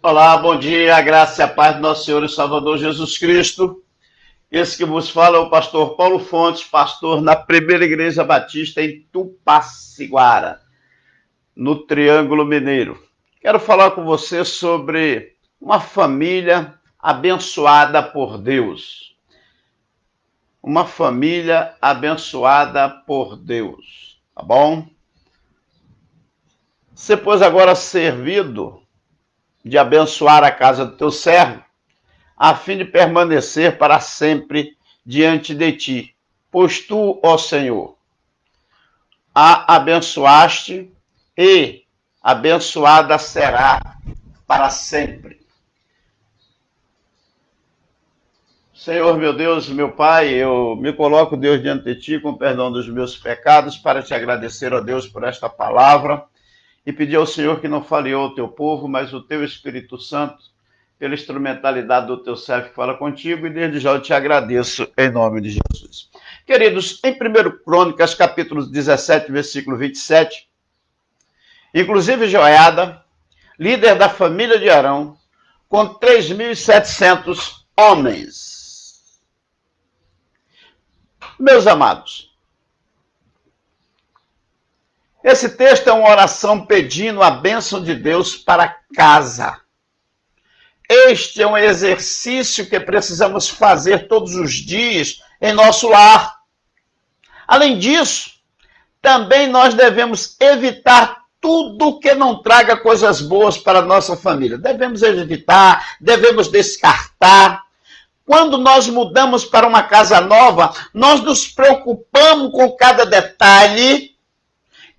Olá, bom dia, a graça e a paz do nosso Senhor e Salvador Jesus Cristo. Esse que vos fala é o pastor Paulo Fontes, pastor na Primeira Igreja Batista em Tupaciguara, no Triângulo Mineiro. Quero falar com você sobre uma família abençoada por Deus. Uma família abençoada por Deus, tá bom? Você, pois, agora servido de abençoar a casa do teu servo, a fim de permanecer para sempre diante de ti. Pois tu, ó Senhor, a abençoaste e abençoada será para sempre. Senhor, meu Deus, meu Pai, eu me coloco, Deus, diante de ti com perdão dos meus pecados para te agradecer, ó Deus, por esta palavra e pedir ao Senhor que não falhou o teu povo, mas o teu Espírito Santo, pela instrumentalidade do teu servo que fala contigo, e desde já eu te agradeço em nome de Jesus. Queridos, em 1 Crônicas, capítulo 17, versículo 27, inclusive Joiada, líder da família de Arão, com 3.700 homens. Meus amados, esse texto é uma oração pedindo a bênção de Deus para casa. Este é um exercício que precisamos fazer todos os dias em nosso lar. Além disso, também nós devemos evitar tudo que não traga coisas boas para a nossa família. Devemos evitar, devemos descartar. Quando nós mudamos para uma casa nova, nós nos preocupamos com cada detalhe.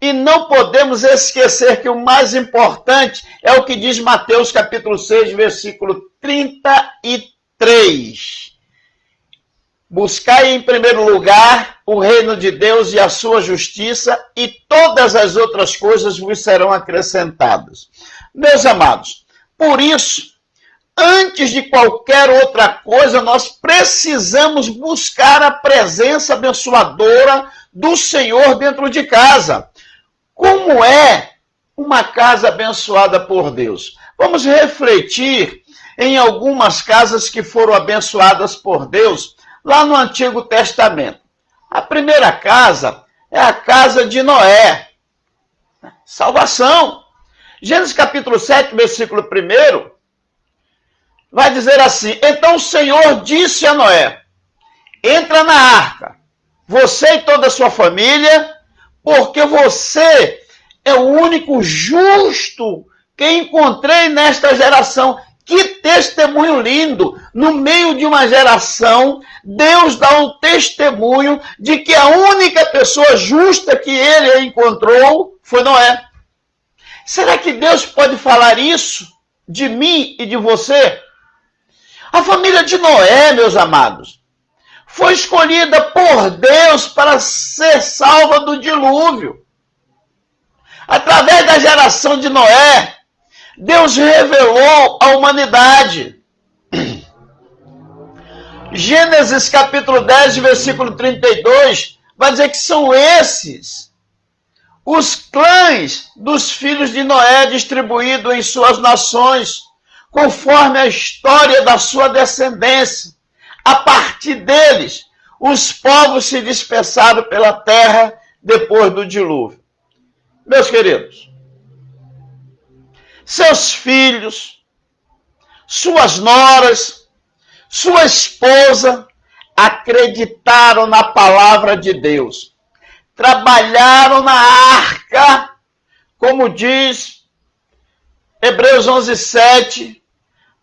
E não podemos esquecer que o mais importante é o que diz Mateus capítulo 6, versículo 33. Buscai em primeiro lugar o reino de Deus e a sua justiça, e todas as outras coisas vos serão acrescentadas. Meus amados, por isso, antes de qualquer outra coisa, nós precisamos buscar a presença abençoadora do Senhor dentro de casa. Como é uma casa abençoada por Deus? Vamos refletir em algumas casas que foram abençoadas por Deus lá no Antigo Testamento. A primeira casa é a casa de Noé. Salvação. Gênesis capítulo 7, versículo 1, vai dizer assim: então o Senhor disse a Noé: entra na arca, você e toda a sua família, porque você é o único justo que encontrei nesta geração. Que testemunho lindo! No meio de uma geração, Deus dá um testemunho de que a única pessoa justa que ele encontrou foi Noé. Será que Deus pode falar isso de mim e de você? A família de Noé, meus amados, foi escolhida por Deus para ser salva do dilúvio. Através da geração de Noé, Deus revelou a humanidade. Gênesis capítulo 10, versículo 32, vai dizer que são esses os clãs dos filhos de Noé distribuídos em suas nações, conforme a história da sua descendência. A partir deles, os povos se dispersaram pela terra depois do dilúvio. Meus queridos, seus filhos, suas noras, sua esposa acreditaram na palavra de Deus. Trabalharam na arca, como diz Hebreus 11, 7,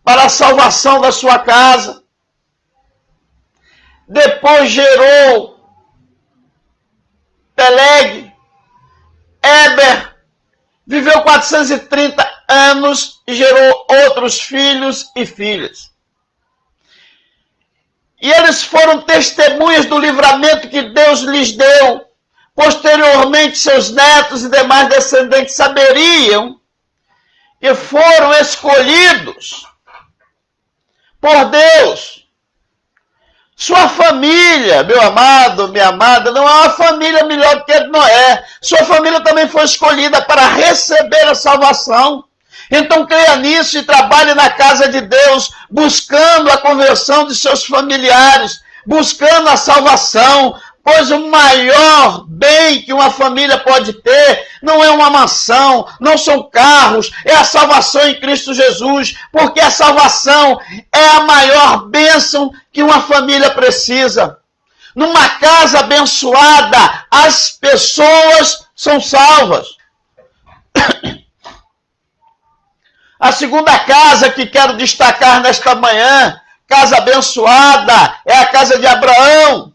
para a salvação da sua casa. Depois gerou Peleg, Eber, viveu 430 anos e gerou outros filhos e filhas. E eles foram testemunhas do livramento que Deus lhes deu. Posteriormente, seus netos e demais descendentes saberiam que foram escolhidos por Deus. Sua família, meu amado, minha amada, não é uma família melhor que a de Noé. Sua família também foi escolhida para receber a salvação. Então creia nisso e trabalhe na casa de Deus, buscando a conversão de seus familiares, buscando a salvação, pois o maior bem que uma família pode ter não é uma mansão, não são carros, é a salvação em Cristo Jesus, porque a salvação é a maior bênção que uma família precisa. Numa casa abençoada, as pessoas são salvas. A segunda casa que quero destacar nesta manhã, casa abençoada, é a casa de Abraão.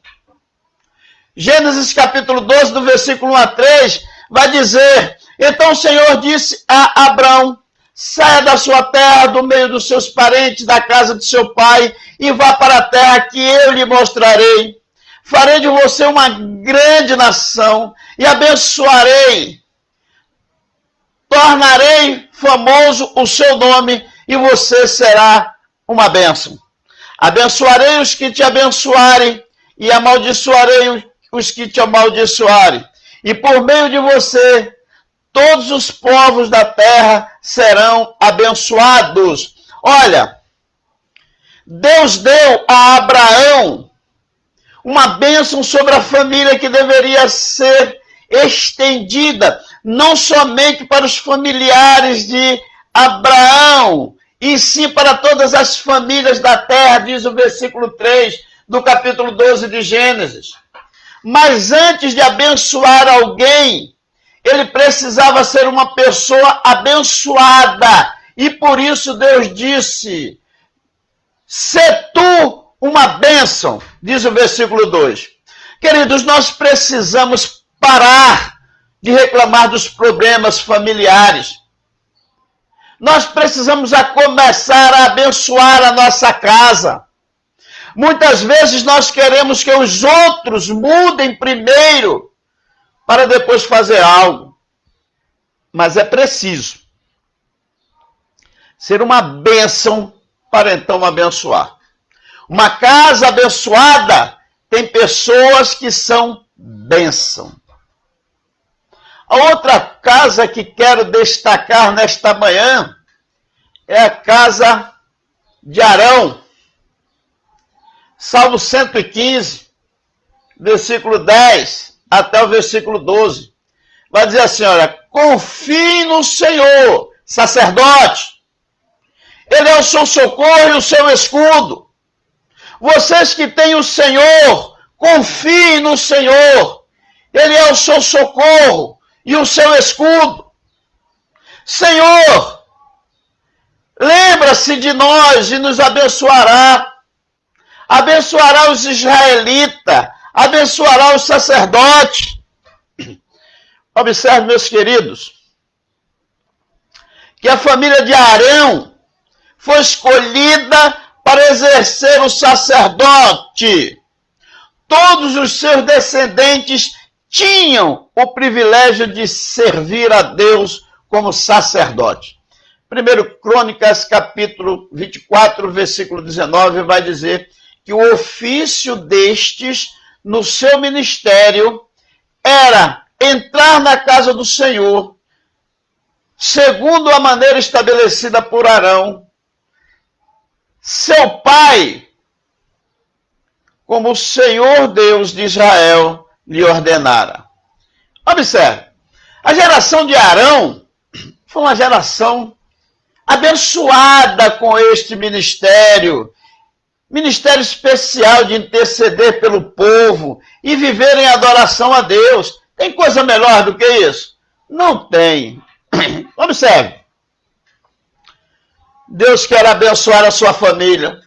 Gênesis capítulo 12, do versículo 1 a 3, vai dizer: então o Senhor disse a Abraão: saia da sua terra, do meio dos seus parentes, da casa de seu pai, e vá para a terra que eu lhe mostrarei. Farei de você uma grande nação, e abençoarei. Tornarei famoso o seu nome, e você será uma bênção. Abençoarei os que te abençoarem, e amaldiçoarei os que te amaldiçoarem. E por meio de você, todos os povos da terra serão abençoados. Olha, Deus deu a Abraão uma bênção sobre a família que deveria ser estendida, não somente para os familiares de Abraão, e sim para todas as famílias da terra, diz o versículo 3 do capítulo 12 de Gênesis. Mas antes de abençoar alguém, ele precisava ser uma pessoa abençoada. E por isso Deus disse: sê tu uma bênção, diz o versículo 2. Queridos, nós precisamos parar de reclamar dos problemas familiares. Nós precisamos começar a abençoar a nossa casa. Muitas vezes nós queremos que os outros mudem primeiro para depois fazer algo. Mas é preciso ser uma bênção para então abençoar. Uma casa abençoada tem pessoas que são bênção. A outra casa que quero destacar nesta manhã é a casa de Arão. Salmo 115, versículo 10 até o versículo 12. Vai dizer assim, olha: confie no Senhor, sacerdote. Ele é o seu socorro e o seu escudo. Vocês que têm o Senhor, confiem no Senhor. Ele é o seu socorro e o seu escudo. Senhor, lembra-se de nós e nos abençoará. Abençoará os israelitas, abençoará os sacerdotes. Observe, meus queridos, que a família de Arão foi escolhida para exercer o sacerdote. Todos os seus descendentes tinham o privilégio de servir a Deus como sacerdote. 1 Crônicas, capítulo 24, versículo 19, vai dizer que o ofício destes no seu ministério era entrar na casa do Senhor, segundo a maneira estabelecida por Arão, seu pai, como o Senhor Deus de Israel lhe ordenara. Observe, a geração de Arão foi uma geração abençoada com este ministério especial de interceder pelo povo e viver em adoração a Deus. Tem coisa melhor do que isso? Não tem. Observe. Deus quer abençoar a sua família,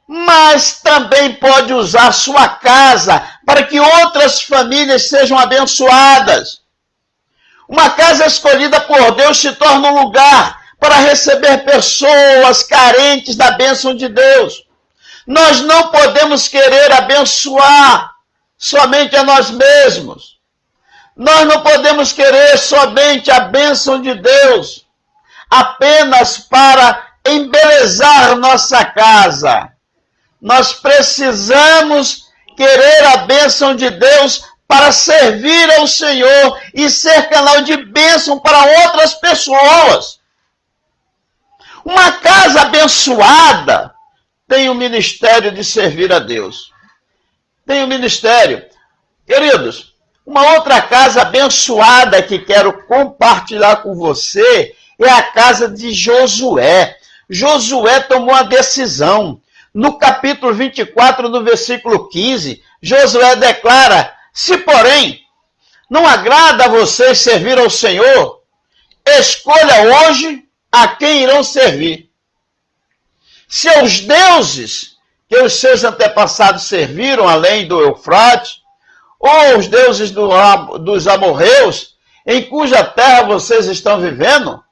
mas também pode usar a sua casa para que outras famílias sejam abençoadas. Uma casa escolhida por Deus se torna um lugar para receber pessoas carentes da bênção de Deus. Nós não podemos querer abençoar somente a nós mesmos. Nós não podemos querer somente a bênção de Deus apenas para embelezar nossa casa. Nós precisamos querer a bênção de Deus para servir ao Senhor e ser canal de bênção para outras pessoas. Uma casa abençoada tem o ministério de servir a Deus. Tem o ministério. Queridos, uma outra casa abençoada que quero compartilhar com você é a casa de Josué. Josué tomou a decisão. No capítulo 24, no versículo 15, Josué declara: se, porém, não agrada a vocês servir ao Senhor, escolha hoje a quem irão servir. Se aos deuses que os seus antepassados serviram, além do Eufrates, ou os deuses dos amorreus, em cuja terra vocês estão vivendo,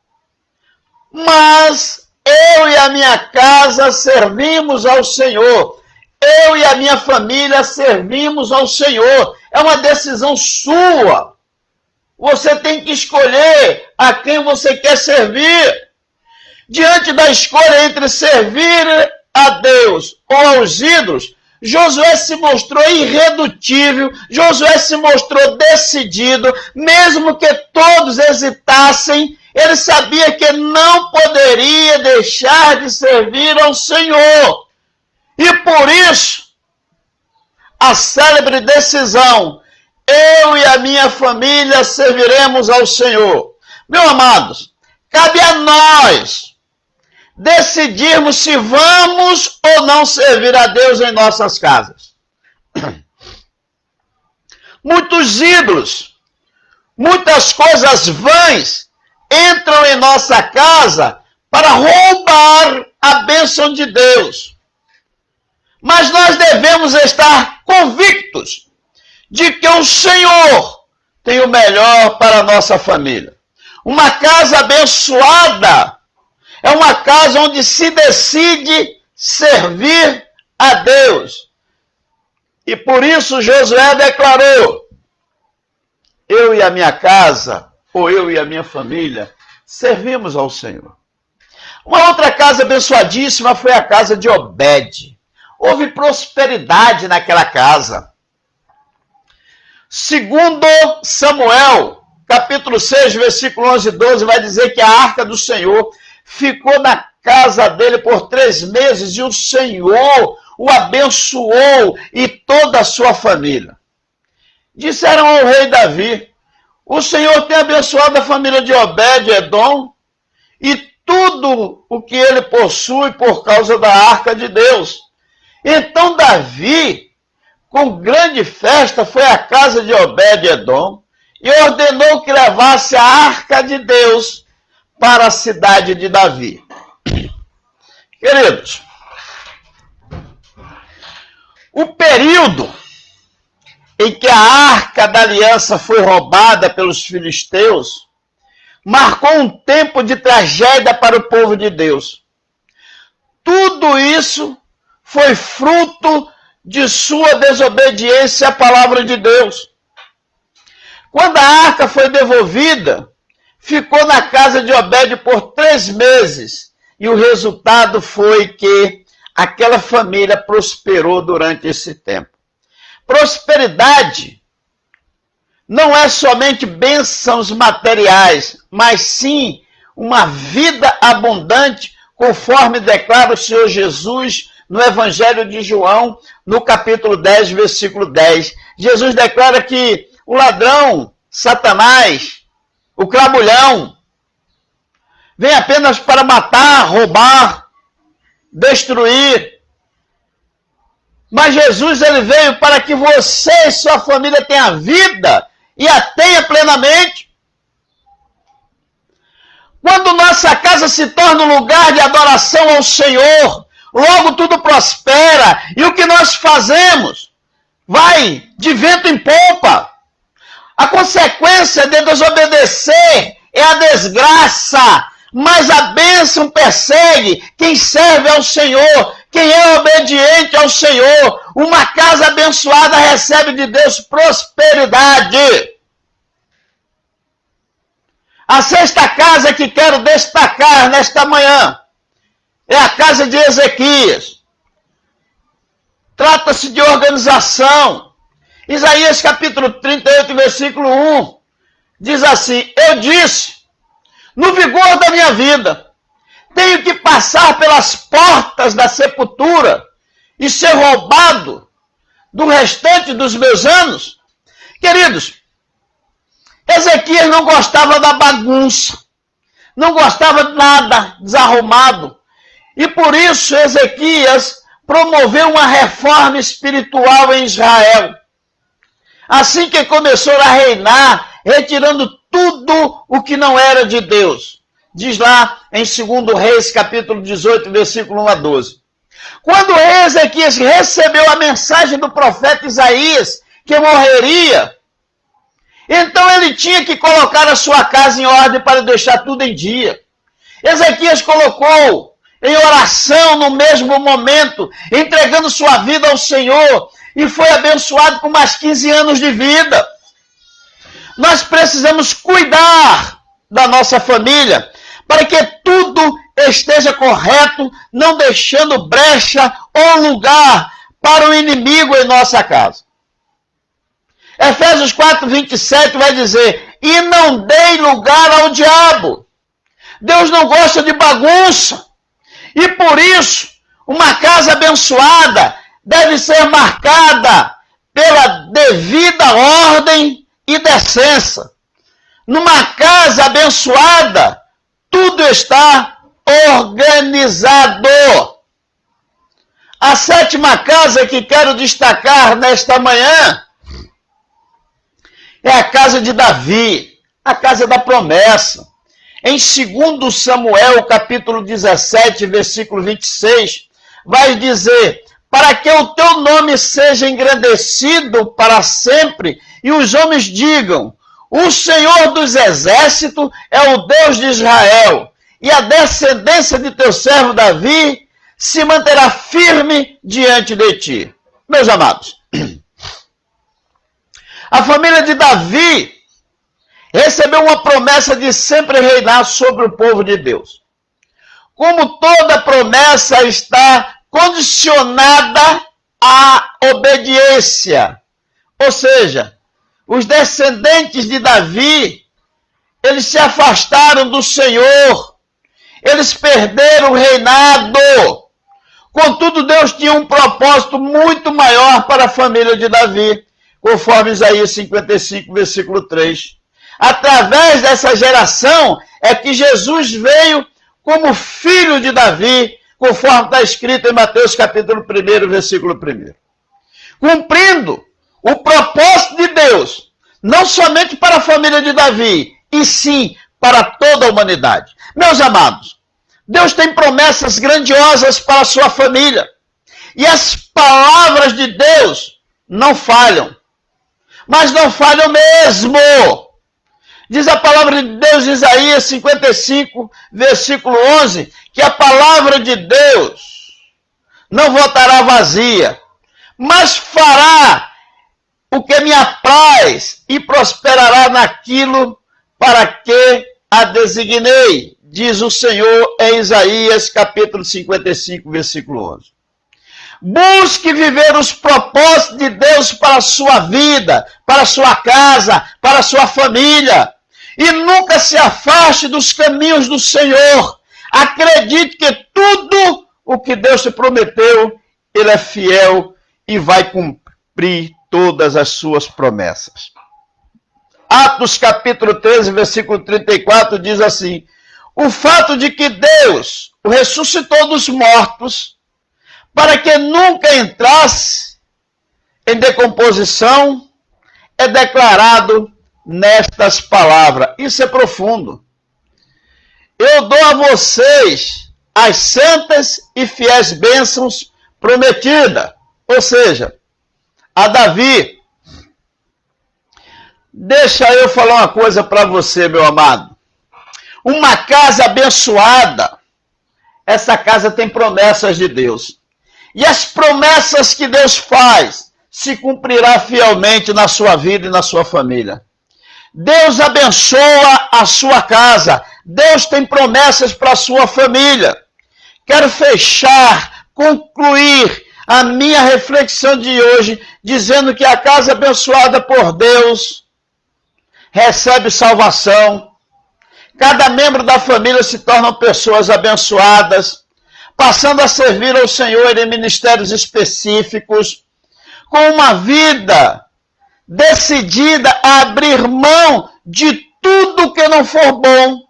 mas eu e a minha casa servimos ao Senhor. Eu e a minha família servimos ao Senhor. É uma decisão sua. Você tem que escolher a quem você quer servir. Diante da escolha entre servir a Deus ou aos ídolos, Josué se mostrou irredutível, Josué se mostrou decidido, mesmo que todos hesitassem, ele sabia que não poderia deixar de servir ao Senhor. E por isso, a célebre decisão: eu e a minha família serviremos ao Senhor. Meus amados, cabe a nós decidirmos se vamos ou não servir a Deus em nossas casas. Muitos ídolos, muitas coisas vãs entram em nossa casa para roubar a bênção de Deus. Mas nós devemos estar convictos de que o Senhor tem o melhor para a nossa família. Uma casa abençoada é uma casa onde se decide servir a Deus. E por isso Josué declarou: eu e a minha casa, ou eu e a minha família, servimos ao Senhor. Uma outra casa abençoadíssima foi a casa de Obed. Houve prosperidade naquela casa. Segundo Samuel, capítulo 6, versículo 11 e 12, vai dizer que a arca do Senhor ficou na casa dele por 3 meses e o Senhor o abençoou e toda a sua família. Disseram ao rei Davi: o Senhor tem abençoado a família de Obed-Edom e tudo o que ele possui por causa da arca de Deus. Então Davi, com grande festa, foi à casa de Obed-Edom e ordenou que levasse a arca de Deus para a cidade de Davi. Queridos, o período em que a arca da aliança foi roubada pelos filisteus marcou um tempo de tragédia para o povo de Deus. Tudo isso foi fruto de sua desobediência à palavra de Deus. Quando a arca foi devolvida, ficou na casa de Obed por 3 meses. E o resultado foi que aquela família prosperou durante esse tempo. Prosperidade não é somente bênçãos materiais, mas sim uma vida abundante, conforme declara o Senhor Jesus no Evangelho de João, no capítulo 10, versículo 10. Jesus declara que o ladrão, Satanás, o crabulhão, vem apenas para matar, roubar, destruir. Mas Jesus, ele veio para que você e sua família tenham vida e a tenha plenamente. Quando nossa casa se torna um lugar de adoração ao Senhor, logo tudo prospera. E o que nós fazemos? Vai de vento em popa. A consequência de desobedecer é a desgraça, mas a bênção persegue quem serve ao Senhor, quem é obediente ao Senhor. Uma casa abençoada recebe de Deus prosperidade. A sexta casa que quero destacar nesta manhã é a casa de Ezequias. Trata-se de organização. Isaías capítulo 38, versículo 1, diz assim: eu disse, no vigor da minha vida, tenho que passar pelas portas da sepultura e ser roubado do restante dos meus anos? Queridos, Ezequias não gostava da bagunça, não gostava de nada desarrumado. E por isso Ezequias promoveu uma reforma espiritual em Israel. Assim que começou a reinar, retirando tudo o que não era de Deus. Diz lá em 2 Reis, capítulo 18, versículo 1 a 12. Quando o rei Ezequias recebeu a mensagem do profeta Isaías, que morreria, então ele tinha que colocar a sua casa em ordem para deixar tudo em dia. Ezequias colocou em oração no mesmo momento, entregando sua vida ao Senhor, e foi abençoado com mais 15 anos de vida. Nós precisamos cuidar da nossa família, para que tudo esteja correto, não deixando brecha ou lugar para o inimigo em nossa casa. Efésios 4, 27 vai dizer, e não dei lugar ao diabo. Deus não gosta de bagunça. E por isso, uma casa abençoada deve ser marcada pela devida ordem e decência. Numa casa abençoada, tudo está organizado. A sétima casa que quero destacar nesta manhã é a casa de Davi, a casa da promessa. Em 2 Samuel, capítulo 17, versículo 26, vai dizer, para que o teu nome seja engrandecido para sempre, e os homens digam, o Senhor dos exércitos é o Deus de Israel, e a descendência de teu servo Davi se manterá firme diante de ti. Meus amados, a família de Davi recebeu uma promessa de sempre reinar sobre o povo de Deus. Como toda promessa está condicionada à obediência. Ou seja, os descendentes de Davi, eles se afastaram do Senhor. Eles perderam o reinado. Contudo, Deus tinha um propósito muito maior para a família de Davi, conforme Isaías 55, versículo 3. Através dessa geração é que Jesus veio como filho de Davi, conforme está escrito em Mateus capítulo 1, versículo 1. Cumprindo o propósito de Deus, não somente para a família de Davi, e sim para toda a humanidade. Meus amados, Deus tem promessas grandiosas para a sua família. E as palavras de Deus não falham. Mas não falham mesmo. Diz a palavra de Deus em Isaías 55, versículo 11, que a palavra de Deus não voltará vazia, mas fará o que me apraz e prosperará naquilo para que a designei, diz o Senhor em Isaías capítulo 55, versículo 11. Busque viver os propósitos de Deus para a sua vida, para a sua casa, para a sua família. E nunca se afaste dos caminhos do Senhor. Acredite que tudo o que Deus te prometeu, Ele é fiel e vai cumprir todas as suas promessas. Atos capítulo 13, versículo 34 diz assim, o fato de que Deus o ressuscitou dos mortos para que nunca entrasse em decomposição é declarado nestas palavras. Isso é profundo. Eu dou a vocês as santas e fiéis bênçãos prometidas. Ou seja, a Davi. Deixa eu falar uma coisa para você, meu amado. Uma casa abençoada, essa casa tem promessas de Deus. E as promessas que Deus faz se cumprirá fielmente na sua vida e na sua família. Deus abençoa a sua casa. Deus tem promessas para a sua família. Quero fechar, concluir a minha reflexão de hoje, dizendo que a casa abençoada por Deus recebe salvação, Cada membro da família se tornam pessoas abençoadas, passando a servir ao Senhor em ministérios específicos, com uma vida decidida a abrir mão de tudo que não for bom,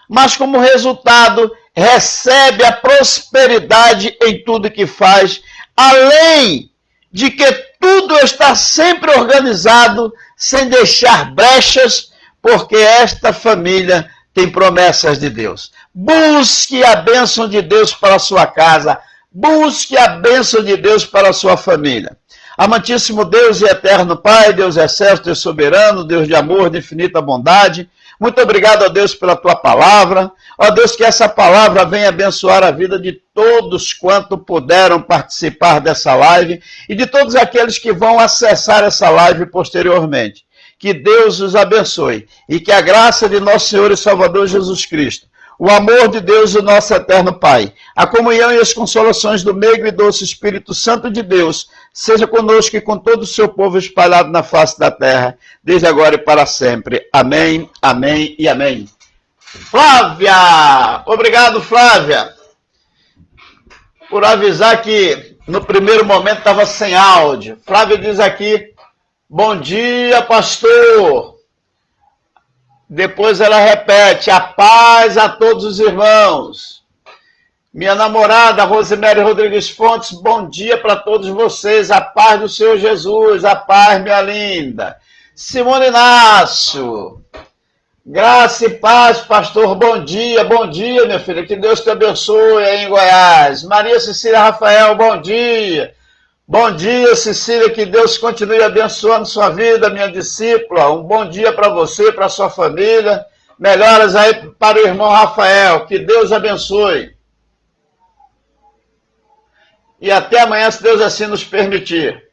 mas como resultado recebe a prosperidade em tudo que faz, além de que tudo está sempre organizado, sem deixar brechas, porque esta família tem promessas de Deus. Busque a bênção de Deus para a sua casa, busque a bênção de Deus para a sua família. Amantíssimo Deus e eterno Pai, Deus excelso, Deus soberano, Deus de amor, de infinita bondade, muito obrigado, ó Deus, pela tua palavra. Ó Deus, que essa palavra venha abençoar a vida de todos quanto puderam participar dessa live e de todos aqueles que vão acessar essa live posteriormente. Que Deus os abençoe e que a graça de nosso Senhor e Salvador Jesus Cristo, o amor de Deus, o nosso eterno Pai, a comunhão e as consolações do meigo e doce Espírito Santo de Deus, seja conosco e com todo o seu povo espalhado na face da terra, desde agora e para sempre. Amém, amém e amém. Flávia! Obrigado, Flávia, por avisar que no primeiro momento estava sem áudio. Flávia diz aqui, bom dia, pastor. Depois ela repete, a paz a todos os irmãos. Minha namorada, Rosemary Rodrigues Fontes, bom dia para todos vocês. A paz do Senhor Jesus, a paz, minha linda. Simone Inácio, graça e paz, pastor, bom dia, minha filha. Que Deus te abençoe aí em Goiás. Maria Cecília Rafael, bom dia. Bom dia, Cecília, que Deus continue abençoando sua vida, minha discípula. Um bom dia para você, para sua família. Melhoras aí para o irmão Rafael. Que Deus abençoe. E até amanhã, se Deus assim nos permitir.